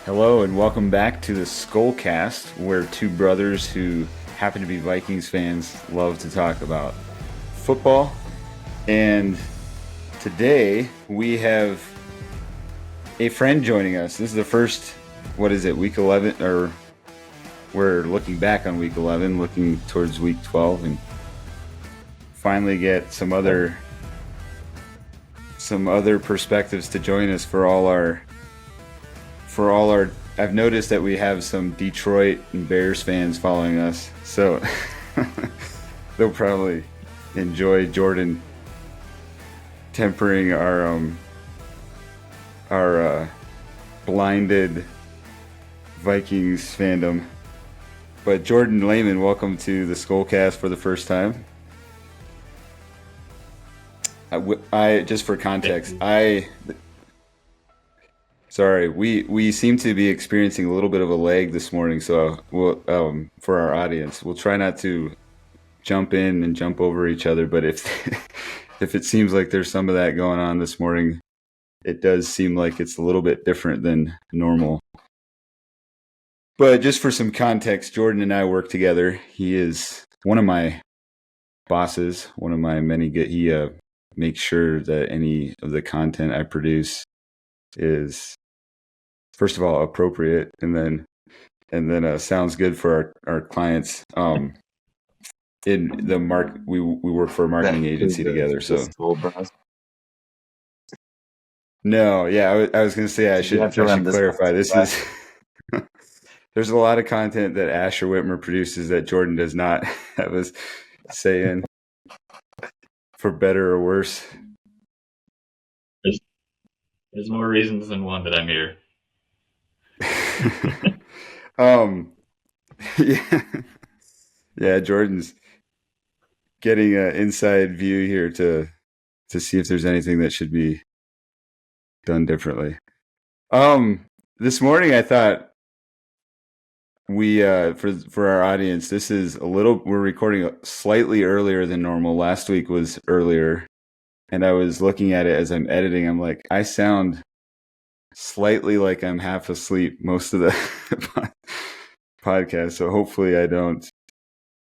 Hello and welcome back to the Skullcast, where two brothers who happen to be Vikings fans love to talk about football. And today we have a friend joining us. This is the first, week 11, or we're looking back on week 11, looking towards week 12, and finally get some other perspectives to join us for all our. I've noticed that we have some Detroit and Bears fans following us, so they'll probably enjoy Jordan tempering our blinded Vikings fandom. But Jordan Lehman, welcome to the Skullcast for the first time. I just for context, Sorry, we seem to be experiencing a little bit of a lag this morning, so we'll, for our audience, we'll try not to jump in and jump over each other. But if if it seems like there's some of that going on this morning, it does seem like it's a little bit different than normal. But just for some context, Jordan and I work together. He is one of my bosses, one of my many. He makes sure that any of the content I produce is, first of all, appropriate, and then sounds good for our clients. In the we work for a marketing agency together. So no, yeah, I was going to say I should clarify. This is there's a lot of content that Asher Whitmer produces that Jordan does not have a say in, for better or worse. There's more reasons than one that I'm here. Yeah, Jordan's getting an inside view here to see if there's anything that should be done differently. This morning I thought we for our audience, this is we're recording slightly earlier than normal. Last week was earlier, and I was looking at it as I'm editing. I'm like, I sound slightly like I'm half asleep most of the podcast, so hopefully I don't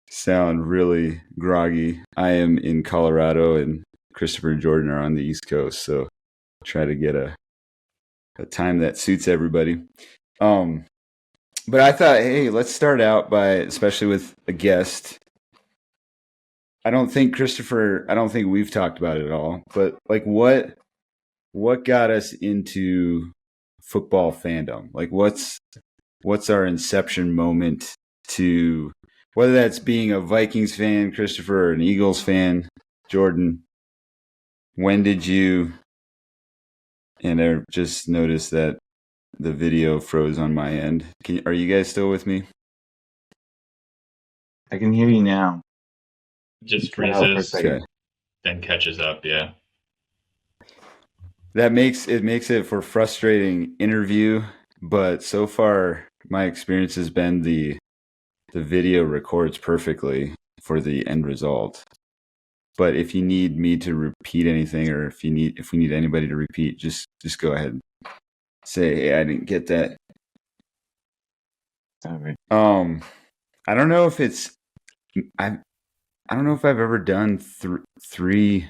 sound really groggy. I am in Colorado, and Christopher and Jordan are on the East Coast, so try to get a time that suits everybody. But I thought, hey, let's start out by, especially with a guest. I don't think we've talked about it at all, but like what got us into football fandom? Like what's our inception moment to, whether that's being a Vikings fan, Christopher, or an Eagles fan, Jordan, when did you, and I just noticed that the video froze on my end. Are you guys still with me? I can hear you now. Just freezes, okay. Then catches up, yeah. That makes it for frustrating interview, but so far my experience has been the video records perfectly for the end result. But if you need me to repeat anything, or if we need anybody to repeat, just go ahead and say, hey, I didn't get that. All right. I don't know if it's I don't know if I've ever done three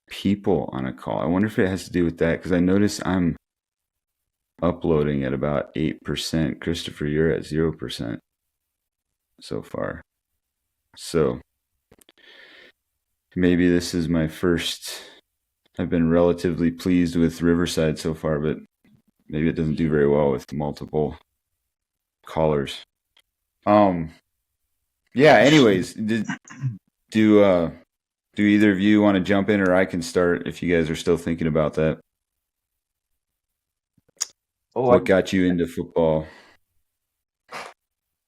people on a call. I wonder if it has to do with that, because I notice I'm uploading at about 8%. Christopher, you're at 0% so far. So maybe this is my first. I've been relatively pleased with Riverside so far, but maybe it doesn't do very well with multiple callers. Yeah, anyways, do either of you want to jump in, or I can start if you guys are still thinking about that? What got you into football?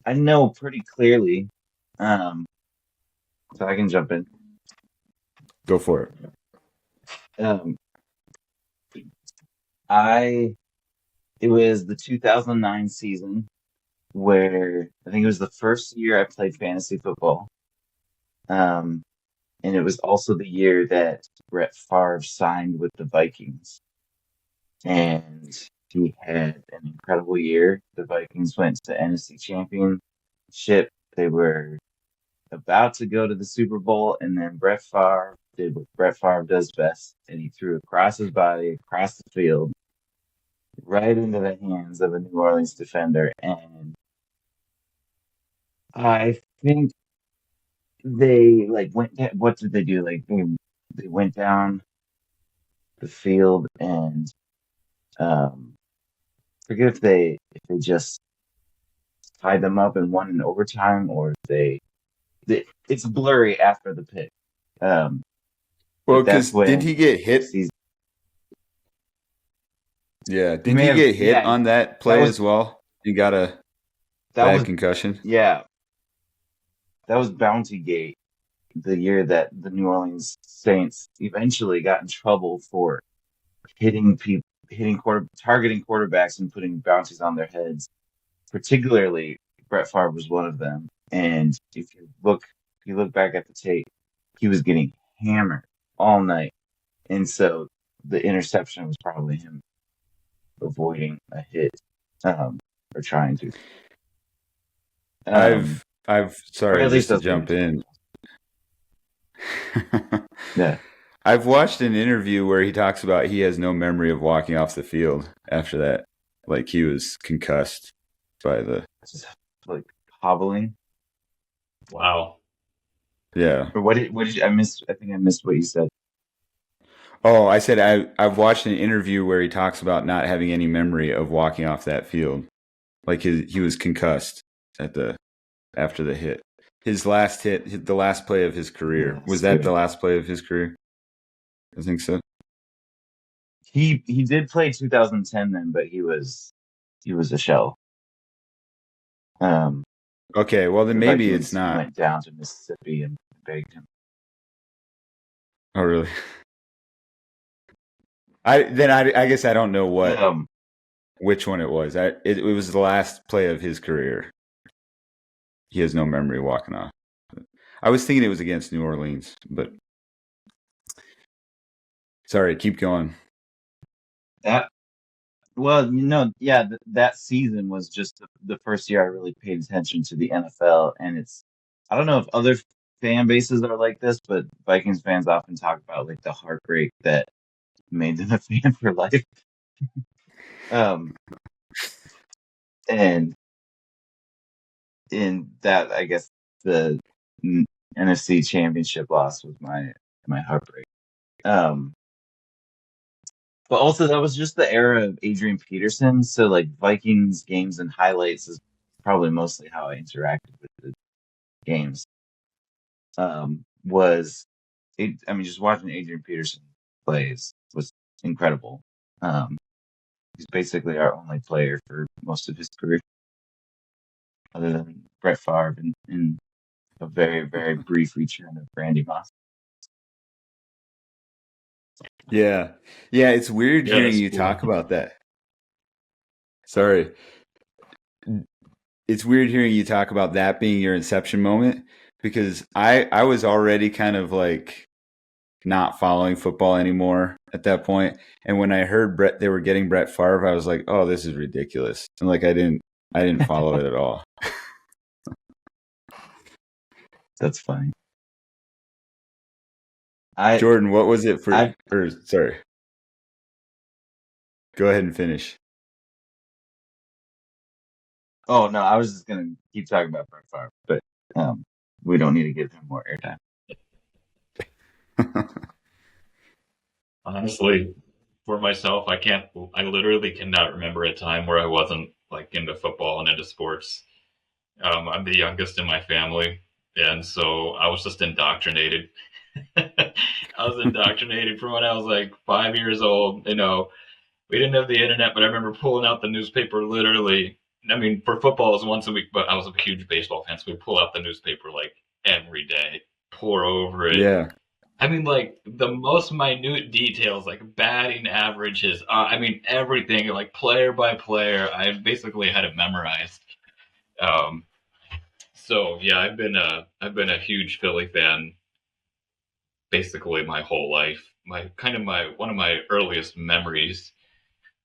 I know pretty clearly, so I can jump in. Go for it. It was the 2009 season where I think it was the first year I played fantasy football. And it was also the year that Brett Favre signed with the Vikings. And he had an incredible year. The Vikings went to NFC Championship. They were about to go to the Super Bowl, and then Brett Favre did what Brett Favre does best, and he threw across his body, across the field, right into the hands of a New Orleans defender. And I think they went. What did they do? They went down the field and forget if they just tied them up and won in overtime, or if it's blurry after the pick. Well, But that's because did when he get hit? season, Yeah, he did may he have. get hit Yeah, on that that play was as well? He got a that bad was concussion. yeah, that was Bounty Gate, the year that the New Orleans Saints eventually got in trouble for hitting people, targeting quarterbacks and putting bounties on their heads. Particularly, Brett Favre was one of them. And if you look back at the tape, he was getting hammered all night, and so the interception was probably him avoiding a hit, or trying to. I've Or sorry, at least just to that's what jump he told me. in. Yeah, I've watched an interview where he talks about he has no memory of walking off the field after that. Like he was concussed by the just like hobbling. Wow. yeah. Or what did you, I missed? I think I missed what you said. Oh, I said I've watched an interview where he talks about not having any memory of walking off that field. Like he was concussed after the hit. His last hit, the last play of his career. Yeah, Was that the scary. last play of his career? I think so. He did play 2010 then, but he was a shell. Um, Okay, well then the maybe it's Vikings not. went down to Mississippi and begged him. Oh, really? I guess I don't know which one it was. It was the last play of his career. He has no memory walking off. I was thinking it was against New Orleans, but sorry, keep going. That Well, yeah, that season was just the first year I really paid attention to the NFL, and I don't know if other fan bases are like this, but Vikings fans often talk about like the heartbreak that made them a fan for life. Um, and in that, I guess the NFC Championship loss was my heartbreak. Um, but also that was just the era of Adrian Peterson, so like Vikings games and highlights is probably mostly how I interacted with the games. Was it? I mean, just watching Adrian Peterson plays was incredible. Um, he's basically our only player for most of his career, other than Brett Favre and a very, very brief return of Randy Moss. Yeah, yeah. It's weird Yeah, hearing that's you cool. talk about that. Sorry, it's weird hearing you talk about that being your inception moment because I was already kind of like not following football anymore at that point. And when I heard they were getting Brett Favre, I was like, "Oh, this is ridiculous!" And like I didn't follow it at all. That's funny. I Jordan, what was it for? I Or sorry, go ahead and finish. Oh no, I was just gonna keep talking about Brett Favre, but we don't need to give him more airtime. Honestly, for myself, I literally cannot remember a time where I wasn't like into football and into sports. I'm the youngest in my family, and so I was just indoctrinated. I was indoctrinated from when I was like 5 years old. We didn't have the internet, but I remember pulling out the newspaper literally. I mean, for football, it was once a week, but I was a huge baseball fan, so we pull out the newspaper like every day, pour over it. Yeah, I mean, like the most minute details, like batting averages. I mean, everything, like player by player. I basically had it memorized. Um, so yeah, I've been a huge Philly fan basically my whole life. My one of my earliest memories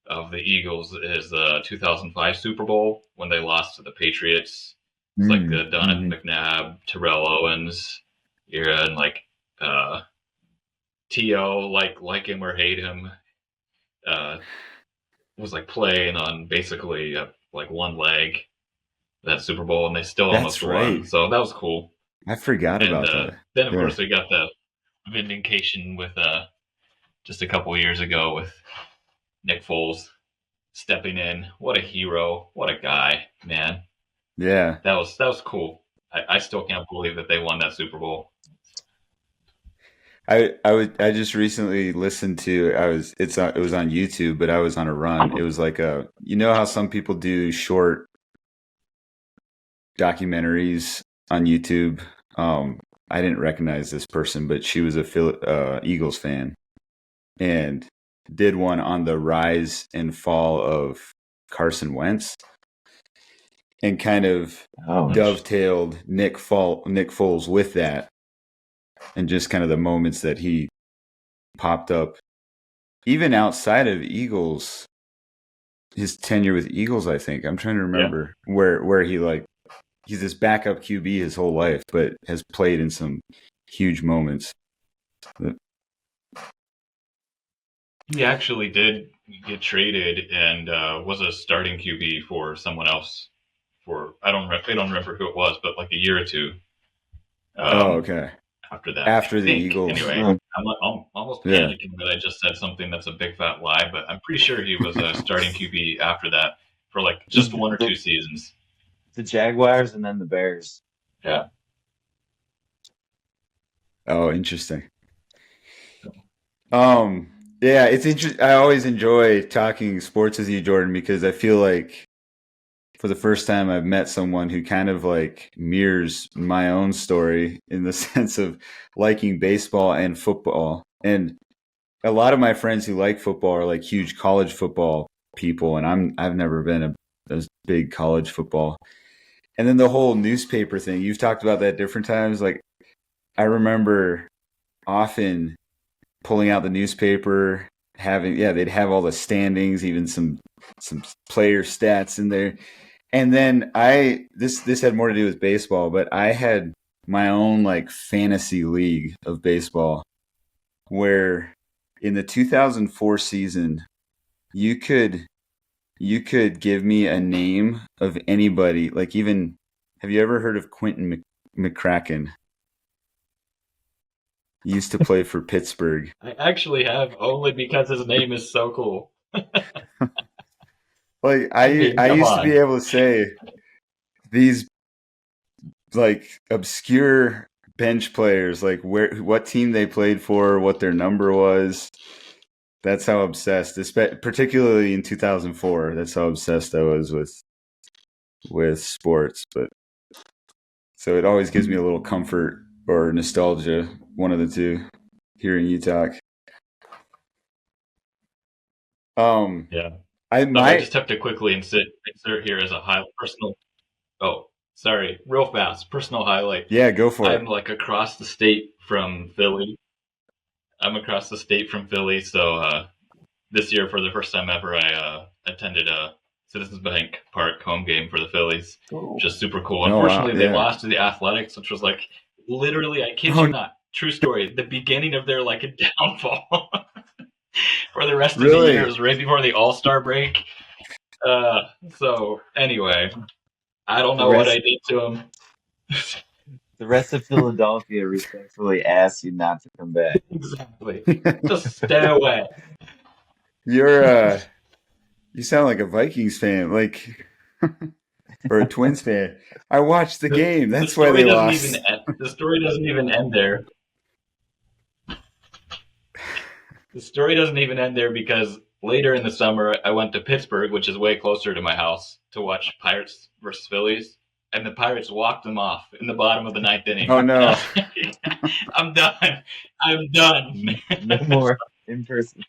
of the Eagles is the 2005 Super Bowl when they lost to the Patriots. It's like the Donovan Mm-hmm. McNabb, Terrell Owens era, and like T.O., like him or hate him, uh, was like playing on basically like one leg that Super Bowl, and they still That's almost won. right. So that was cool. I forgot And about that. then, of Yeah. course, we got the vindication with just a couple years ago with Nick Foles stepping in. What a hero! What a guy, man. Yeah. That was cool. I still can't believe that they won that Super Bowl. I just recently listened to it was on YouTube, but I was on a run. It was like you know how some people do short documentaries on YouTube. I didn't recognize this person, but she was a Eagles fan and did one on the rise and fall of Carson Wentz and kind of Oh, dovetailed Nick Foles with that and just kind of the moments that he popped up even outside of Eagles, his tenure with Eagles, I think. I'm trying to remember where he he's this backup QB his whole life, but has played in some huge moments. He actually did get traded and was a starting QB for someone else. For I don't remember who it was, but like a year or two. Okay. After that, I After the think. Eagles. Anyway, I'm almost Yeah. panicking that I just said something that's a big fat lie, but I'm pretty sure he was a starting QB after that for like just one or two seasons. the Jaguars and then the Bears. Yeah. Oh, interesting. Yeah, it's interesting. I always enjoy talking sports with you, Jordan, because I feel like for the first time I've met someone who kind of like mirrors my own story in the sense of liking baseball and football. And a lot of my friends who like football are like huge college football people, and I've never been a big college football. And then the whole newspaper thing, you've talked about that different times. Like I remember often pulling out the newspaper, they'd have all the standings, even some player stats in there. And then this had more to do with baseball, but I had my own like fantasy league of baseball where in the 2004 season you could give me a name of anybody, like even have you ever heard of Quentin McCracken? He used to play for Pittsburgh. I actually have, only because his name is so cool. Like I mean, I come used to be on. able to say these like obscure bench players, like what team they played for, what their number was. That's how obsessed, particularly in 2004. That's how obsessed I was with sports. But so it always gives me a little comfort or nostalgia, one of the two, hearing you talk. Yeah. I So I might. just have to quickly insert here as a personal. Oh, sorry, real fast, personal highlight. Yeah, go for I'm it. like across the state from Philly. So this year, for the first time ever, I attended a Citizens Bank Park home game for the Phillies, which is super cool. Oh wow, Unfortunately, they yeah. lost to the Athletics, which was like literally, I kid Oh, you not, true story, the beginning of their like downfall for the rest of the year. It really? was right before the All-Star break. So anyway, I don't The know what I rest, did to them. the rest of Philadelphia respectfully asks you not to come back. Exactly. Just stay away. You're you sound like a Vikings fan, like or a Twins fan. I watched the game. The That's why story they doesn't even lost. end. The story doesn't even end there. The story doesn't even end there because later in the summer I went to Pittsburgh, which is way closer to my house, to watch Pirates versus Phillies, and the Pirates walked them off in the bottom of the ninth inning. Oh no. I'm done. I'm done. No more in person.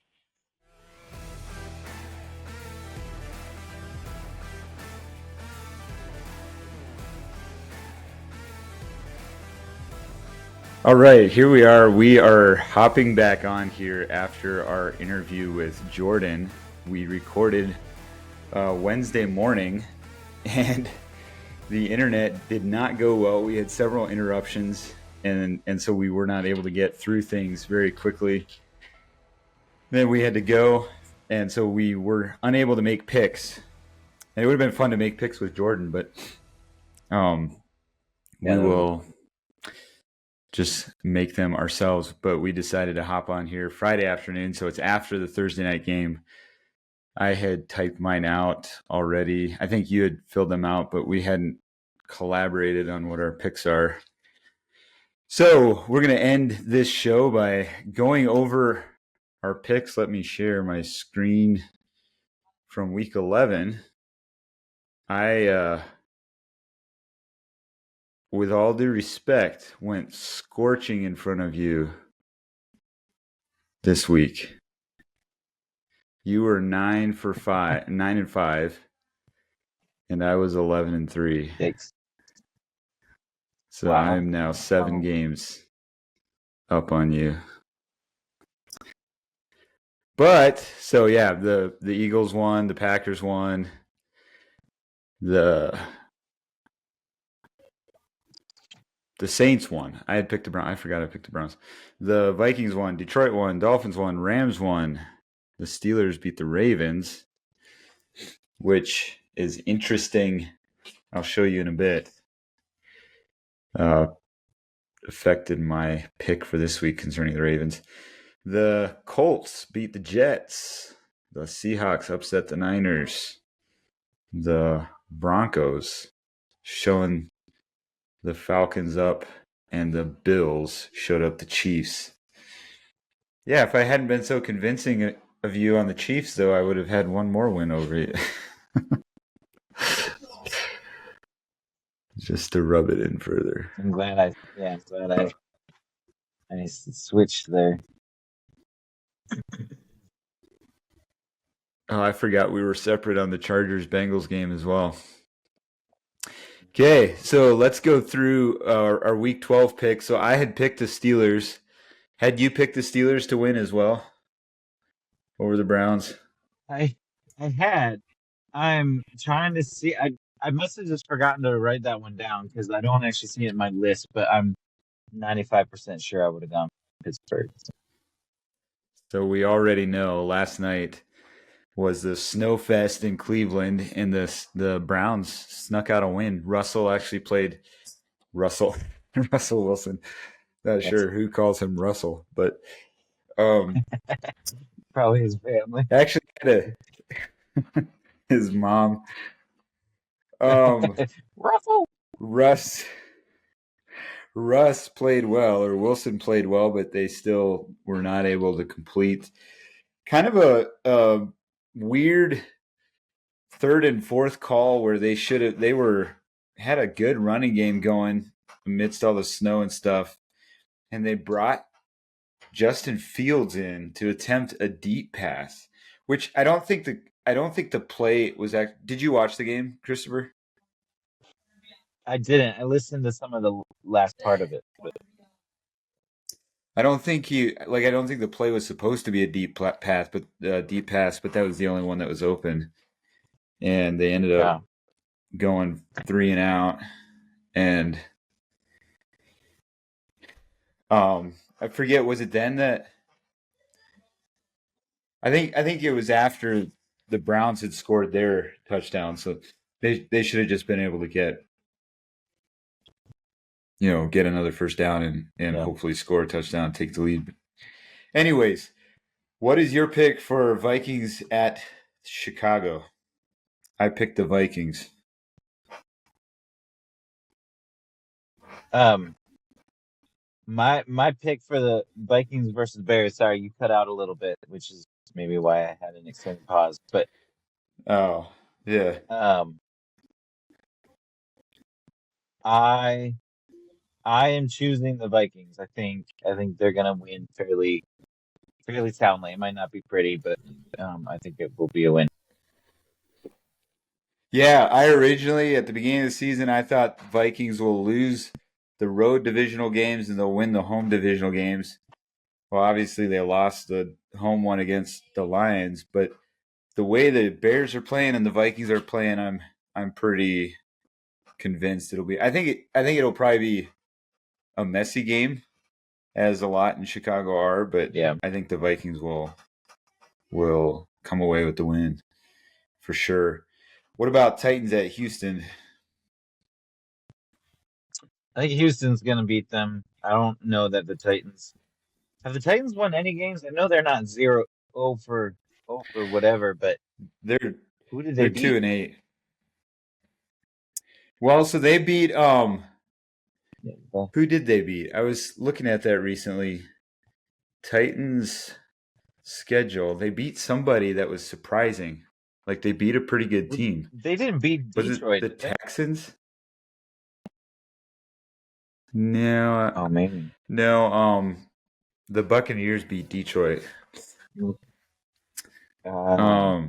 All right, here we are. We are hopping back on here after our interview with Jordan. we recorded Wednesday morning, and the internet did not go well. We had several interruptions, and so we were not able to get through things very quickly. Then we had to go, and so we were unable to make picks. And it would have been fun to make picks with Jordan, but we will just make them ourselves. But we decided to hop on here Friday afternoon, so it's after the Thursday night game. I had typed mine out already. I think you had filled them out, but we hadn't collaborated on what our picks are. So we're going to end this show by going over our picks. Let me share my screen from week 11. I, with all due respect, went scorching in front of you this week. You were 9-5, and I was 11-3. Thanks. So wow. I'm now 7 games up on you. But so yeah, the Eagles won, the Packers won, the Saints won. I had picked the Browns. I forgot I picked the Browns. The Vikings won, Detroit won, Dolphins won, Rams won. The Steelers beat the Ravens, which is interesting. I'll show you in a bit. Affected my pick for this week concerning the Ravens. The Colts beat the Jets. The Seahawks upset the Niners. The Broncos showing the Falcons up, and the Bills showed up the Chiefs. Yeah, if I hadn't been so convincing of you on the Chiefs, though, I would have had one more win over you. Just to rub it in further. I'm glad I switched there. Oh, I forgot we were separate on the Chargers-Bengals game as well. Okay, so let's go through our Week 12 picks. So I had picked the Steelers. Had you picked the Steelers to win as well over the Browns? I had. I'm trying to see. I must have just forgotten to write that one down because I don't actually see it in my list, but I'm 95% sure I would have gone Pittsburgh. So we already know last night was the Snowfest in Cleveland, and the Browns snuck out a win. Russell actually played Russell Wilson. Not sure who calls him Russell, but probably his family. Actually, had his mom. Russell. Russ played well, or Wilson played well, but they still were not able to complete. Kind of a weird third and fourth call where they had a good running game going amidst all the snow and stuff, and they brought Justin Fields in to attempt a deep pass, which I don't think the play was. Did you watch the game, Christopher? I didn't. I listened to some of the last part of it, but I don't think the play was supposed to be a deep pass, but that was the only one that was open, and they ended up going 3 and out, and I forget, was it then that I think it was after the Browns had scored their touchdown, so they should have just been able to get another first down and hopefully score a touchdown, take the lead. Anyways, what is your pick for Vikings at Chicago? I picked the Vikings. My pick for the Vikings versus Bears. Sorry, you cut out a little bit, which is maybe why I had an extended pause. But oh yeah, I am choosing the Vikings. I think they're gonna win fairly soundly. It might not be pretty, but I think it will be a win. Yeah, I originally at the beginning of the season I thought Vikings will lose the road divisional games and they'll win the home divisional games. Well, obviously they lost the home one against the Lions, but the way the Bears are playing and the Vikings are playing, I'm pretty convinced it'll be. I think it'll probably be a messy game, as a lot in Chicago are, but Yeah. I think the Vikings will come away with the win for sure. What about Titans at Houston? I think Houston's going to beat them. I don't know that the Titans have the Titans won any games. I know they're not 0 for whatever, but They're who did they they're beat? 2-8. Well, so they beat who did they beat? I was looking at that recently. Titans schedule. They beat somebody that was surprising. Like they beat a pretty good team. They didn't beat Was it Detroit, the did they? Texans? No, Oh, maybe. no. The Buccaneers beat Detroit. Uh,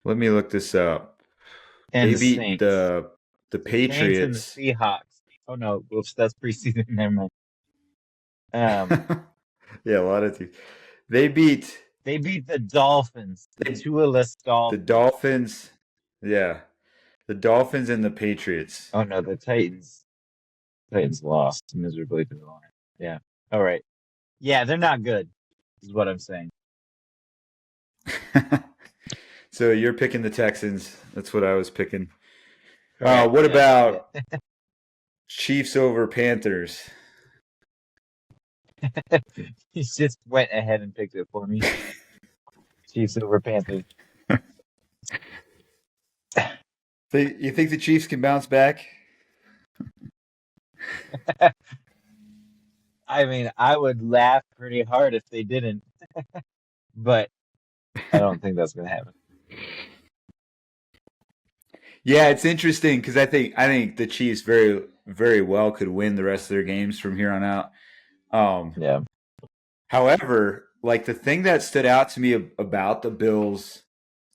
Let me look this up. and They the beat Saints. the The Saints and the Patriots. Seahawks. Oh no, whoops, that's preseason. Never mind. Yeah, a lot of teams. They beat They beat the Dolphins, the they, Tua-less the Dolphins. Dolphins. Yeah, the Dolphins and the Patriots. Oh no, the Titans. Titans lost miserably to the Lions. Yeah. All right. Yeah, they're not good, is what I'm saying. So you're picking the Texans. That's what I was picking. Correct. What Yeah. about Chiefs over Panthers? He just went ahead and picked it for me. Chiefs over Panthers. You think the Chiefs can bounce back? I mean, I would laugh pretty hard if they didn't, but I don't think that's going to happen. Yeah, it's interesting because I think the Chiefs very very well could win the rest of their games from here on out. Yeah. However, like the thing that stood out to me about the Bills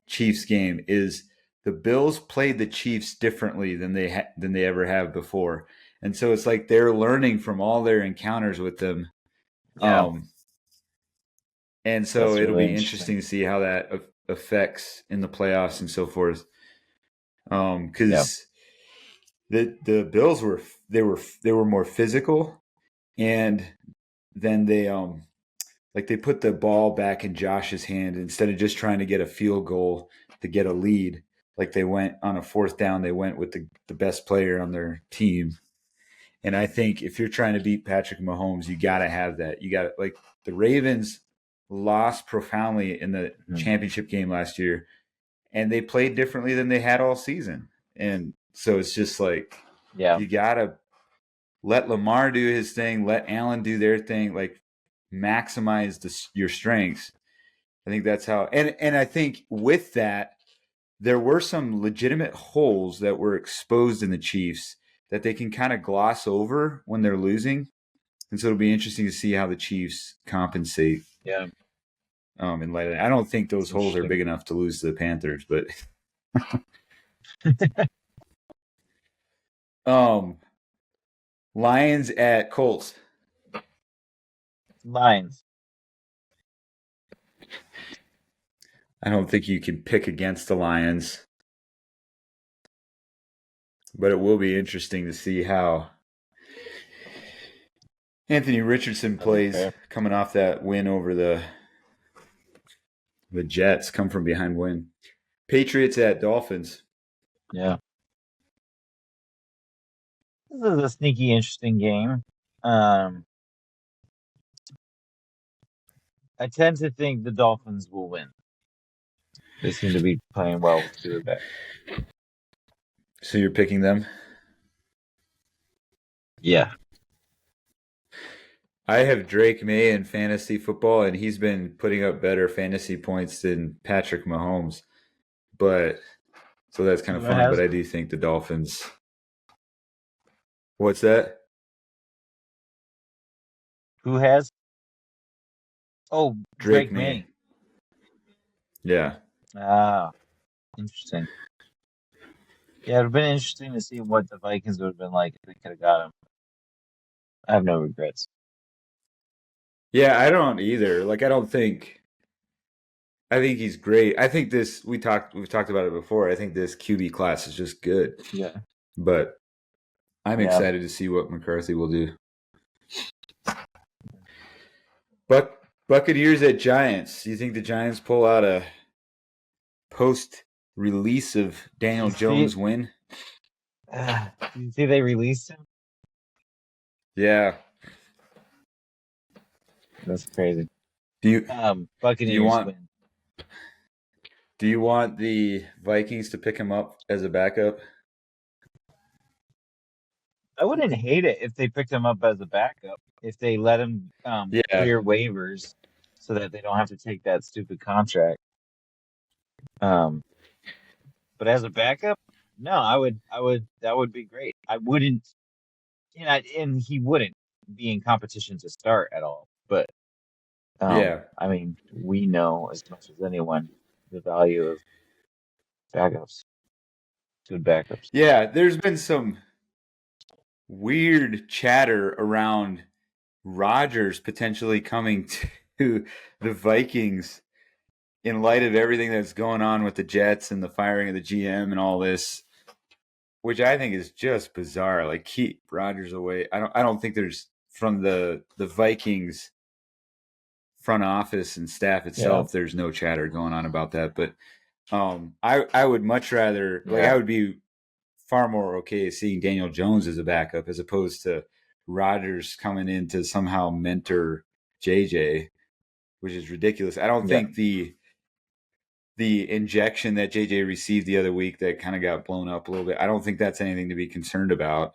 Chiefs game is the Bills played the Chiefs differently than they ever have before, and so it's like they're learning from all their encounters with them. Yeah. And so That's it'll really be interesting interesting. to see how that affects in the playoffs and so forth. Yeah. Because the Bills were more physical, and then they put the ball back in Josh's hand instead of just trying to get a field goal to get a lead. Like they went on a fourth down, they went with the best player on their team. And I think if you're trying to beat Patrick Mahomes, you got to have that. You got to, like, the Ravens lost profoundly in the Mhm. championship game last year, and they played differently than they had all season. And so it's just like Yeah. you got to let Lamar do his thing, let Allen do their thing, like maximize your strengths. I think that's how. And I think with that, there were some legitimate holes that were exposed in the Chiefs that they can kind of gloss over when they're losing. And so it'll be interesting to see how the Chiefs compensate. Yeah. In light of that. I don't think those It's holes are interesting. big enough to lose to the Panthers, but Lions at Colts. Lions. I don't think you can pick against the Lions, but it will be interesting to see how Anthony Richardson That'd be plays fair. coming off that win over the Jets, come from behind win. Patriots at Dolphins. Yeah. This is a sneaky, interesting game. I tend to think the Dolphins will win. They seem to be playing well with Tua back. So you're picking them? Yeah. I have Drake May in fantasy football, and he's been putting up better fantasy points than Patrick Mahomes. But so that's kind of Who fun. But has? I do think the Dolphins. What's that? Who has? Oh, Drake Drake May. May. Yeah. Ah, interesting. Yeah, it would have been interesting to see what the Vikings would have been like if they could have got him. I have no regrets. Yeah, I don't either. Like, I don't think I think he's great. I think we've talked about it before. I think this QB class is just good. Yeah. But I'm Yeah. excited to see what McCarthy will do. Buccaneers at Giants. Do you think the Giants pull out a post release of Daniel Jones win? Did you see they released him? Yeah. That's crazy. Do you Buccaneers want win. the Vikings to pick him up as a backup? I wouldn't hate it if they picked him up as a backup, if they let him Yeah. clear waivers so that they don't have to take that stupid contract. Um, but as a backup, no, that would be great. I wouldn't, and he wouldn't be in competition to start at all. But Yeah. I mean, we know as much as anyone the value of backups, good backups. Yeah, there's been some weird chatter around Rodgers potentially coming to the Vikings in light of everything that's going on with the Jets and the firing of the GM and all this, which I think is just bizarre. Like, keep Rodgers away. I don't think there's, from the Vikings front office and staff Yeah, itself, there's no chatter going on about that. But I would much rather, like, I yeah, would be far more okay seeing Daniel Jones as a backup as opposed to Rodgers coming in to somehow mentor JJ, which is ridiculous. I don't yeah, think the injection that JJ received the other week that kind of got blown up a little bit, I don't think that's anything to be concerned about.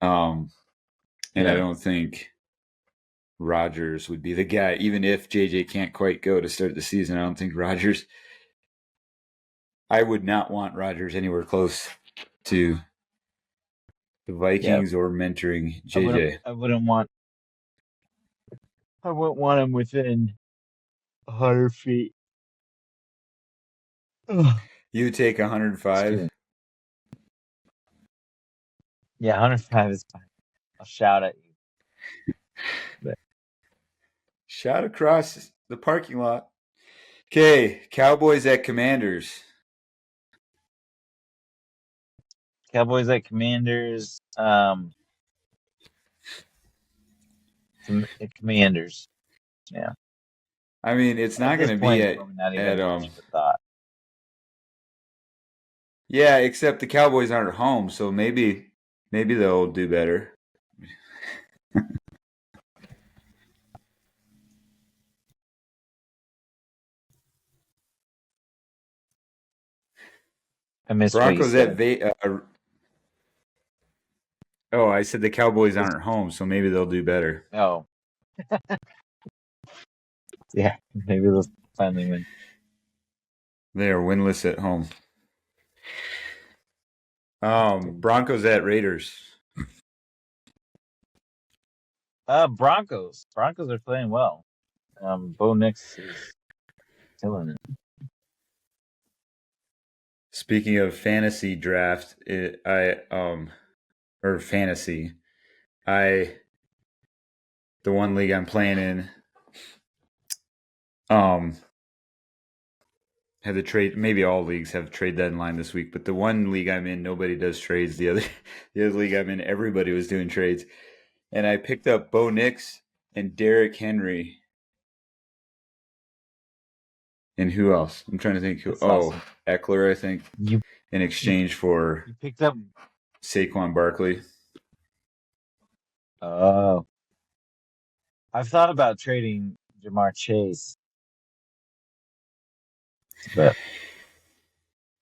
And I yeah, don't think Rodgers would be the guy, even if JJ can't quite go to start the season. I don't think Rodgers. I would not want Rodgers anywhere close to the yeah. Vikings or mentoring I wouldn't, JJ. I wouldn't want, I wouldn't want him within 100 feet. Ugh. You take Excuse 105. me. Yeah, 105 is fine. I'll shout at you. But Shot across the parking lot. Okay, Cowboys at Commanders. Cowboys at Commanders. Commanders. Yeah. I mean, it's At not going this to point, be it's probably not at even much of a thought. yeah, except the Cowboys aren't at home, so maybe they'll do better. I missed what you Broncos at said. oh, I said the Cowboys This, aren't at home, so maybe they'll do better. oh, yeah. Maybe they'll finally win. They are winless at home. Broncos at Raiders. Broncos. Broncos are playing well. Bo Nix is killing it. Speaking of fantasy draft, or fantasy, I the one league I'm playing in, have the trade. Maybe all leagues have trade deadline this week, but the one league I'm in, nobody does trades. The other league I'm in, everybody was doing trades, and I picked up Bo Nix and Derrick Henry. And who else? I'm trying to think who. That's Oh, awesome. Eckler, I think, You in you exchange for you picked up. Saquon Barkley. Oh, I've thought about trading Jamar Chase, but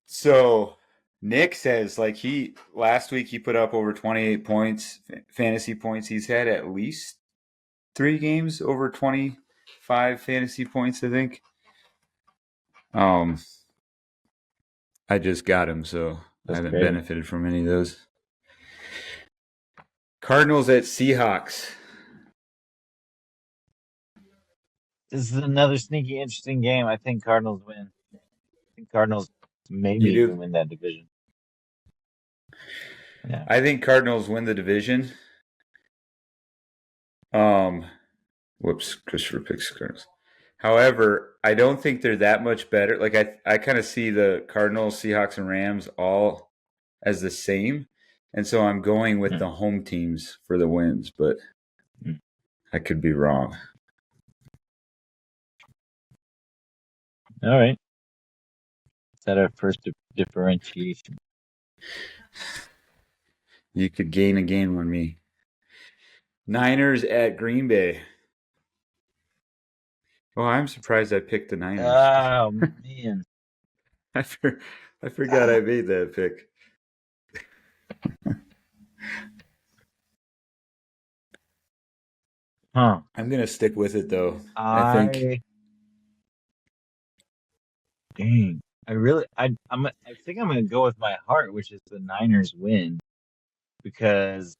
So Nick says, like, he last week he put up over 28 points, fantasy points. He's had at least 3 games over 25 fantasy points, I think. I just got him, so I that's haven't great. benefited from any of those. Cardinals at Seahawks. This is another sneaky, interesting game. I think Cardinals win. I think Cardinals maybe You even do? win that division. Yeah. I think Cardinals win the division. Um, Whoops, Christopher picks Cardinals. However, I don't think they're that much better. Like I kind of see the Cardinals, Seahawks, and Rams all as the same, and so I'm going with the home teams for the wins, but I could be wrong. All right. Is that our first differentiation? You could gain a game on me. Niners at Green Bay. Oh, I'm surprised I picked the Niners. Oh man. I forgot I made that pick. Huh. I'm gonna stick with it though. I think. Dang. I think I'm gonna go with my heart, which is the Niners win, because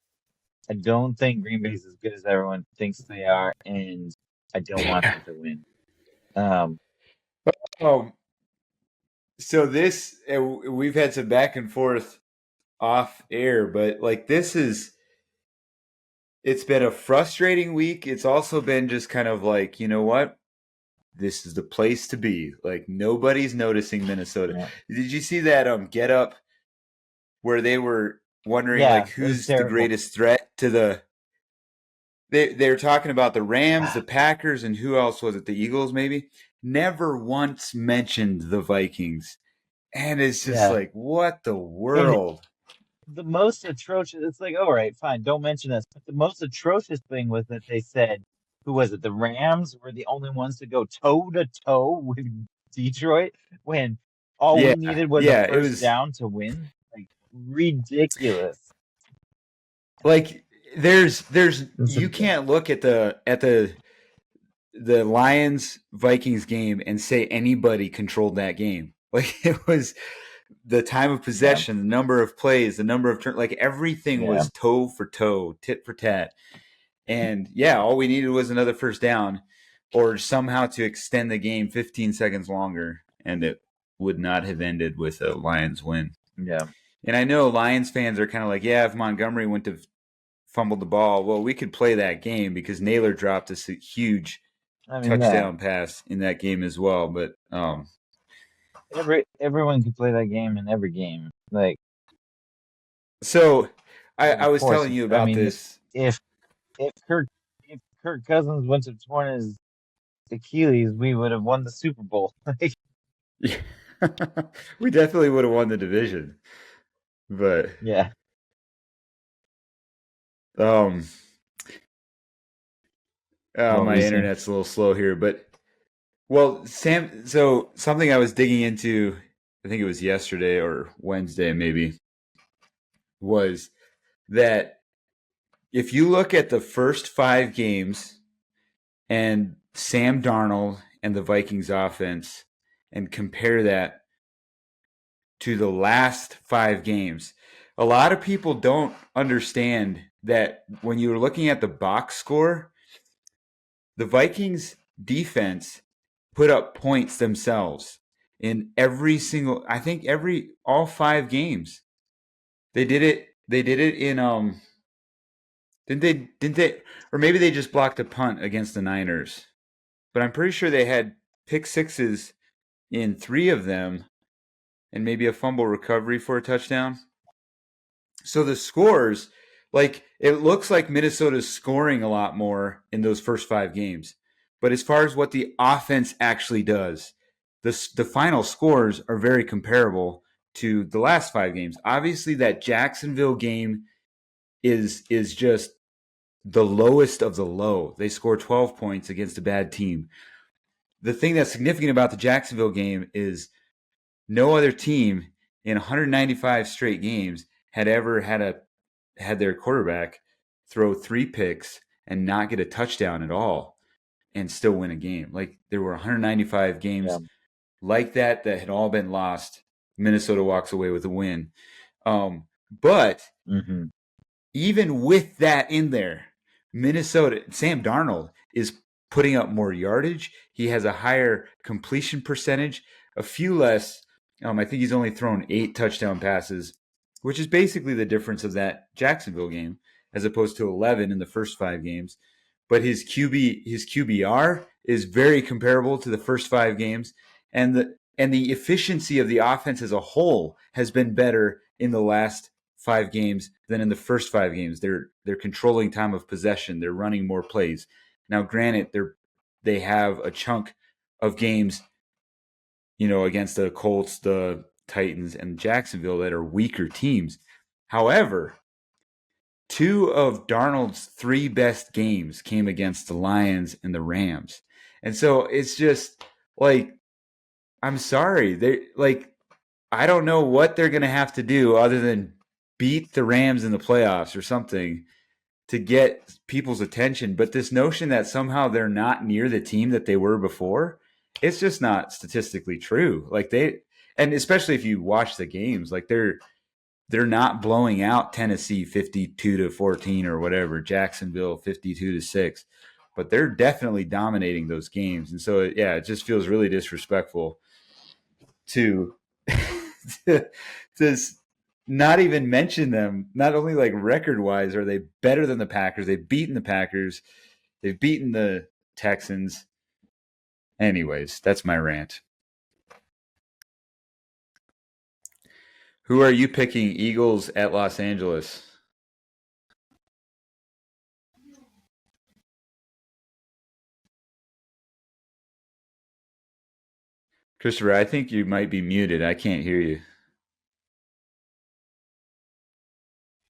I don't think Green Bay's as good as everyone thinks they are, and I don't want them to win. Oh, so this we've had some back and forth off air, but like it's been a frustrating week. It's also been just kind of like, you know what? This is the place to be. Like nobody's noticing Minnesota. Yeah. Did you see that get up where they were wondering Yeah, like it was who's the terrible. greatest threat to the they were talking about the Rams, the Packers, and who else was it? The Eagles, maybe? Never once mentioned the Vikings. And it's just Yeah. like, what the And world? the most atrocious, it's like, all right, fine, don't mention this. But the most atrocious thing was that they said, who was it? The Rams were the only ones to go toe to toe with Detroit when all Yeah, we needed was a yeah, it first was down to win. Like, ridiculous. like there's It's you a- can't look at the Lions Vikings game and say anybody controlled that game. Like it was the time of yeah, possession, the number of plays, the number of turns, like everything yeah, was toe for toe, tit for tat. And yeah, all we needed was another first down or somehow to extend the game 15 seconds longer, and it would not have ended with a Lions win. yeah. And I know Lions fans are kind of like, yeah, if Montgomery wouldn't have fumbled the ball, well, we could play that game because Naylor dropped a huge I mean, yeah. touchdown pass in that game as well. But Everyone can play that game in every game. Like, so I of was course, telling if you I about mean, this. if if Kirk Cousins went to torn his Achilles, we would have won the Super Bowl. Like, Yeah. We definitely would have won the division, but yeah. um, What were my you saying? internet's a little slow here. But well, Sam. So something I was digging into, I think it was yesterday or Wednesday, maybe, was that if you look at the first 5 games and Sam Darnold and the Vikings offense and compare that to the last 5 games, a lot of people don't understand that when you're looking at the box score, the Vikings defense put up points themselves in every single, I think all 5 games. They did it in didn't they or maybe they just blocked a punt against the Niners. But I'm pretty sure they had pick sixes in 3 of them and maybe a fumble recovery for a touchdown. So the scores, like it looks like Minnesota's scoring a lot more in those first 5 games. But as far as what the offense actually does, the final scores are very comparable to the last 5 games. Obviously, that Jacksonville game is just the lowest of the low. They scored 12 points against a bad team. The thing that's significant about the Jacksonville game is no other team in 195 straight games had ever had their quarterback throw 3 picks and not get a touchdown at all and still win a game. Like there were 195 Yeah. games like that had all been lost. Minnesota walks away with a win. But Mm-hmm. even with that in there, Minnesota, Sam Darnold is putting up more yardage. He has a higher completion percentage, a few less. I think he's only thrown 8 touchdown passes, which is basically the difference of that Jacksonville game, as opposed to 11 in the first 5 games. But his QBR is very comparable to the first 5 games, and the efficiency of the offense as a whole has been better in the last 5 games than in the first 5 games. They're controlling time of possession. They're running more plays. Now, granted, they have a chunk of games, against the Colts, the Titans, and Jacksonville that are weaker teams. However, 2 of Darnold's 3 best games came against the Lions and the Rams. And so it's just like, I'm sorry. I don't know what they're going to have to do other than beat the Rams in the playoffs or something to get people's attention. But this notion that somehow they're not near the team that they were before, it's just not statistically true. And especially if you watch the games, they're not blowing out Tennessee 52-14 or whatever, Jacksonville 52-6, but they're definitely dominating those games. And so, yeah, it just feels really disrespectful to to not even mention them. Not only like record wise are they better than the Packers, they've beaten the Packers, they've beaten the Texans. Anyways, that's my rant. Who are you picking? Eagles at Los Angeles. Christopher, I think you might be muted. I can't hear you.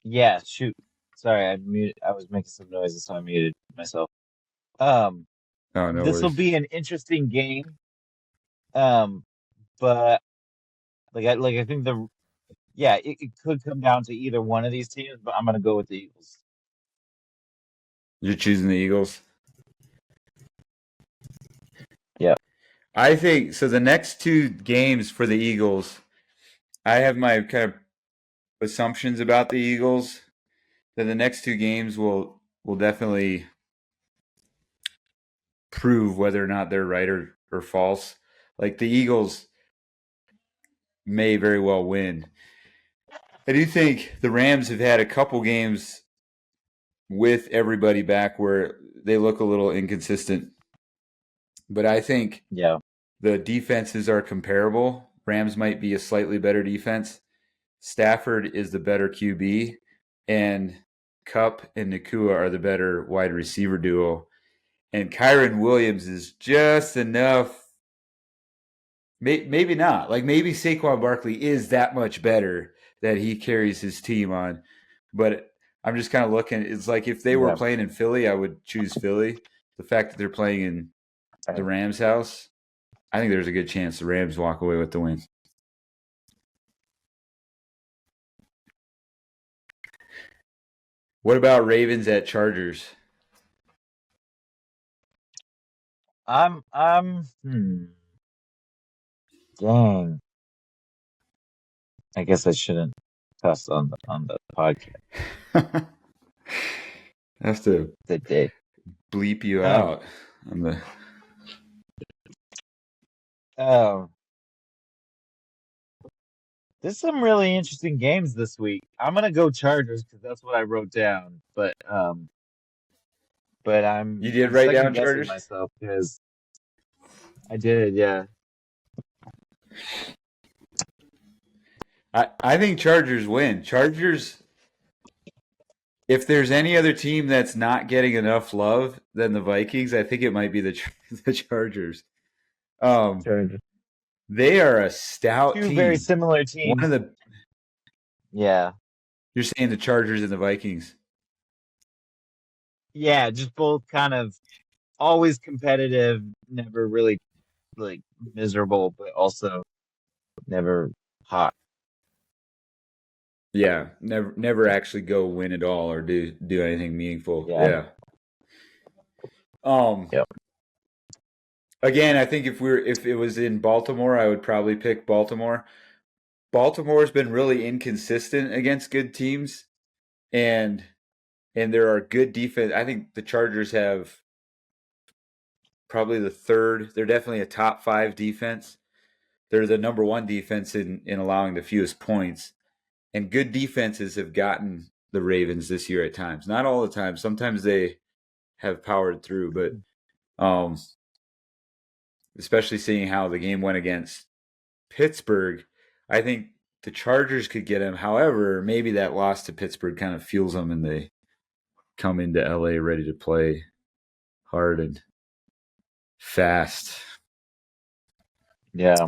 Yeah, shoot. Sorry, I muted. I was making some noises, so I muted myself. Um, Oh, no this will worries. be an interesting game. But I think it could come down to either one of these teams, but I'm gonna go with the Eagles. You're choosing the Eagles? Yeah. I think so. The next 2 games for the Eagles, I have my kind of assumptions about the Eagles. That the next 2 games will definitely prove whether or not they're right or false. Like the Eagles may very well win. I do think the Rams have had a couple games with everybody back where they look a little inconsistent. But I think Yeah. the defenses are comparable. Rams might be a slightly better defense. Stafford is the better QB, and Kupp and Nakua are the better wide receiver duo. And Kyron Williams is just enough. Maybe not. Like maybe Saquon Barkley is that much better that he carries his team on. But I'm just kind of looking. It's like if they were Yeah. playing in Philly, I would choose Philly. The fact that they're playing in the Rams' house, I think there's a good chance the Rams walk away with the win. What about Ravens at Chargers? Dang. I guess I shouldn't cuss on the podcast. I have to The day. bleep you Um, out on the. um, there's some really interesting games this week. I'm gonna go Chargers because that's what I wrote down. But You did I'm write second down guessing Chargers? myself because I did, yeah. I think Chargers win. Chargers. If there's any other team that's not getting enough love than the Vikings, I think it might be the Chargers. Chargers. They are a stout Two very team. similar One of teams. the Yeah. You're saying the Chargers and the Vikings. Yeah, just both kind of always competitive, never really like miserable, but also never hot. Yeah, never actually go win it all or do anything meaningful. Yeah. Yeah. Yep. Again, I think if it was in Baltimore, I would probably pick Baltimore. Baltimore's been really inconsistent against good teams, and there are good defense. I think the Chargers have probably the third. They're definitely a top 5 defense. They're the number 1 defense in allowing the fewest points. And good defenses have gotten the Ravens this year at times. Not all the time. Sometimes they have powered through, but especially seeing how the game went against Pittsburgh. I think the Chargers could get him. However, maybe that loss to Pittsburgh kind of fuels them and they come into LA ready to play hard and fast. Yeah.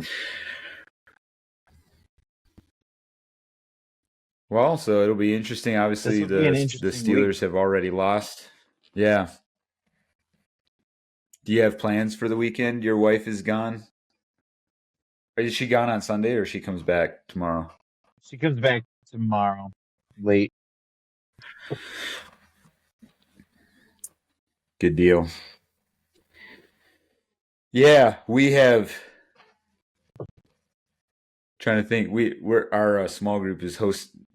Well, so it'll be interesting. Obviously, This will be an the interesting Steelers week. have already lost. Yeah. Do you have plans for the weekend? Your wife is gone. Is she gone on Sunday or she comes back tomorrow? She comes back tomorrow, late. Good deal. Yeah, we have. Trying to think, our small group is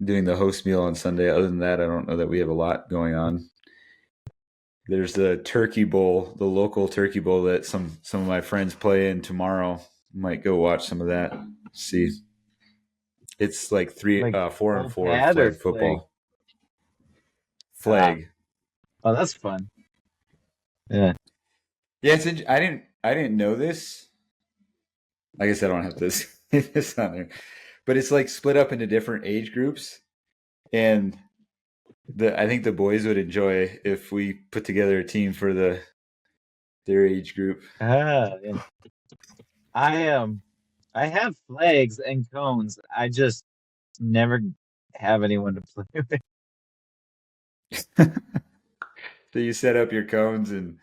doing the host meal on Sunday. Other than that, I don't know that we have a lot going on. There's the turkey bowl, the local turkey bowl that some of my friends play in tomorrow. Might go watch some of that. See, it's like Like 4-4 full pad or flag flag? football. Flag. Oh, that's fun. Yeah. Yeah, I didn't know this. I guess I don't have to say this on there, but it's like split up into different age groups, and I think the boys would enjoy if we put together a team for their age group. Yeah. I have flags and cones. I just never have anyone to play with. So you set up your cones and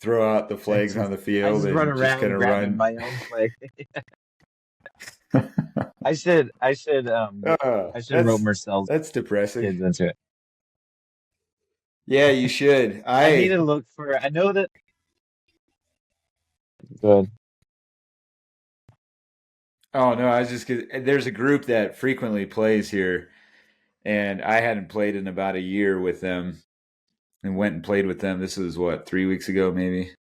throw out the I flags on just the I field just run and just kind around of grabbing run. my own flag. I should I should Oh, I should rope Marcel's that's depressing. kids into it. Yeah, you should. I need to look for I know that good. Oh no, I was just there's a group that frequently plays here, and I hadn't played in about a year with them, and went and played with them. This was what 3 weeks ago, maybe.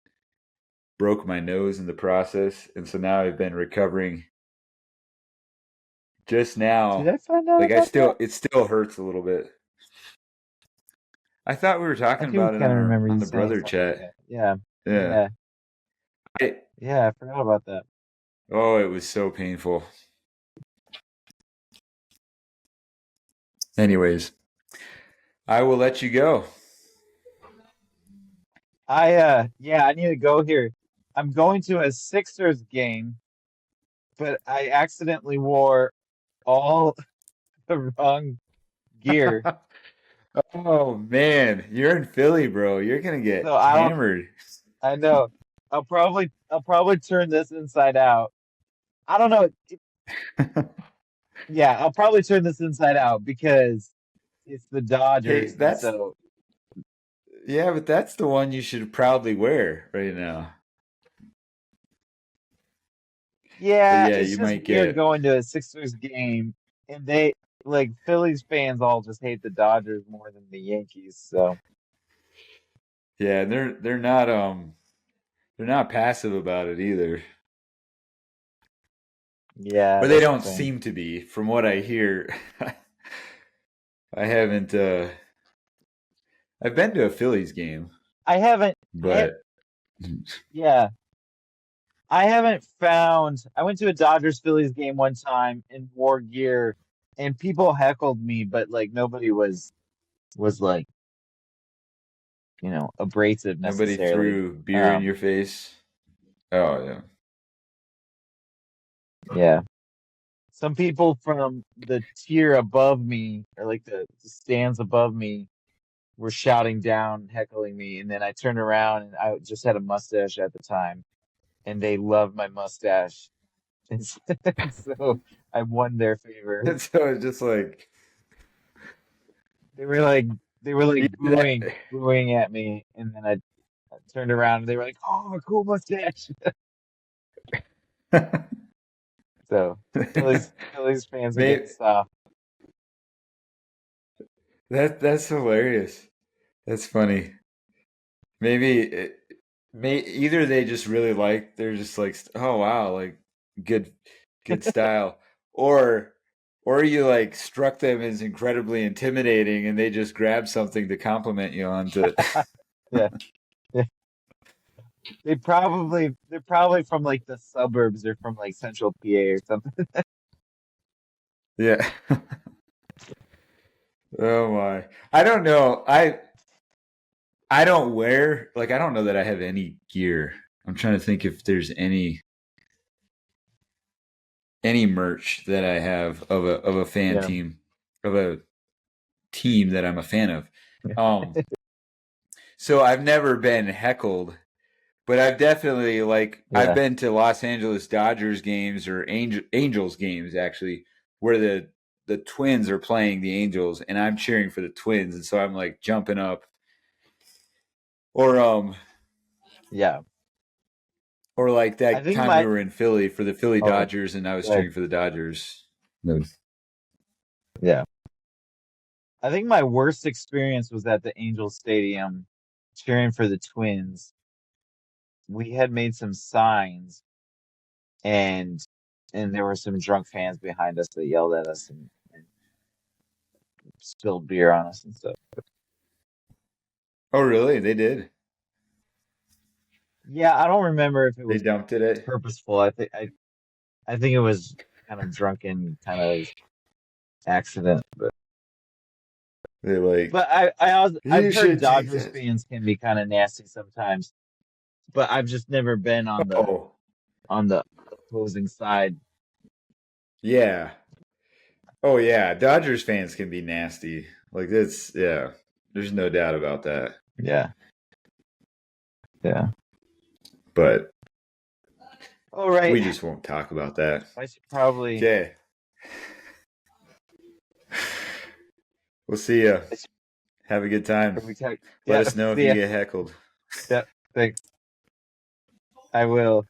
Broke my nose in the process, and so now I've been recovering. Just Did now, I find out like about that? it still hurts a little bit. I thought we were I talking do about it kind of remember on you the saying brother something like chat. that. Yeah. Yeah. Yeah. I, Yeah, I forgot about that. oh, it was so painful. Anyways, I will let you go. I need to go here. I'm going to a Sixers game, but I accidentally wore all the wrong gear. Oh man, you're in Philly, bro. You're gonna get So I don't hammered. I know. I'll probably turn this inside out. I don't know. Yeah, I'll probably turn this inside out because it's the Hey, Dodgers and so but that's the one you should proudly wear right now. But yeah, yeah, it's you just might weird get. going to a Sixers game and they like Phillies fans all just hate the Dodgers more than the Yankees. So Yeah, they're not passive about it either. yeah, Or they that's the don't thing. seem to be, from what I hear. I haven't. I've been to a Phillies game, I haven't I but yeah, I haven't found I went to a Dodgers Phillies game one time in wore gear and people heckled me, but like nobody was like, abrasive nobody necessarily. threw beer in Um, your face. Oh yeah, yeah. Some people from the tier above me or like the stands above me were shouting down, heckling me, and then I turned around and I just had a mustache at the time, and they loved my mustache. And so I won their favor. and so it's just like They were like they were like that. booing at me, and then I turned around and they were like, "Oh, cool mustache." So Phillies fans are getting Maybe soft. that's hilarious. That's funny. Maybe either they just really they're just like, oh wow, like good style, or you like struck them as incredibly intimidating and they just grabbed something to compliment you on to. Yeah, yeah, they're probably from like the suburbs. They're from like Central PA or something. Yeah. Oh my. I don't know. I don't wear like I don't know that I have any gear. I'm trying to think if there's any merch that I have of a fan Yeah. team of a team that I'm a fan of. Um so I've never been heckled, but I've definitely like I've Yeah. been to Los Angeles Dodgers games or Angels games actually where the Twins are playing the Angels and I'm cheering for the Twins and so I'm like jumping up or Yeah. or like I that think time we my were in Philly for the Philly oh Dodgers and I was good. cheering for the Dodgers. No. Yeah. I think my worst experience was at the Angels Stadium cheering for the Twins. We had made some signs and there were some drunk fans behind us that yelled at us and spilled beer on us and stuff. Oh really? They did. Yeah, I don't remember if it They was dumped it at purposeful. I think it was kind of drunken kind of accident. they like I've you heard should take Dodgers that. fans can be kind of nasty sometimes, but I've just never been Oh. on the opposing side. Yeah. Oh yeah. Dodgers fans can be nasty. Like that's yeah. There's no doubt about that. Yeah, yeah. But All right. we just won't talk about that. I should probably. Okay. We'll see you. I should, Have a good time. are we tech? Let Yeah. us know if See you ya. get heckled. Yeah. Thanks. I will.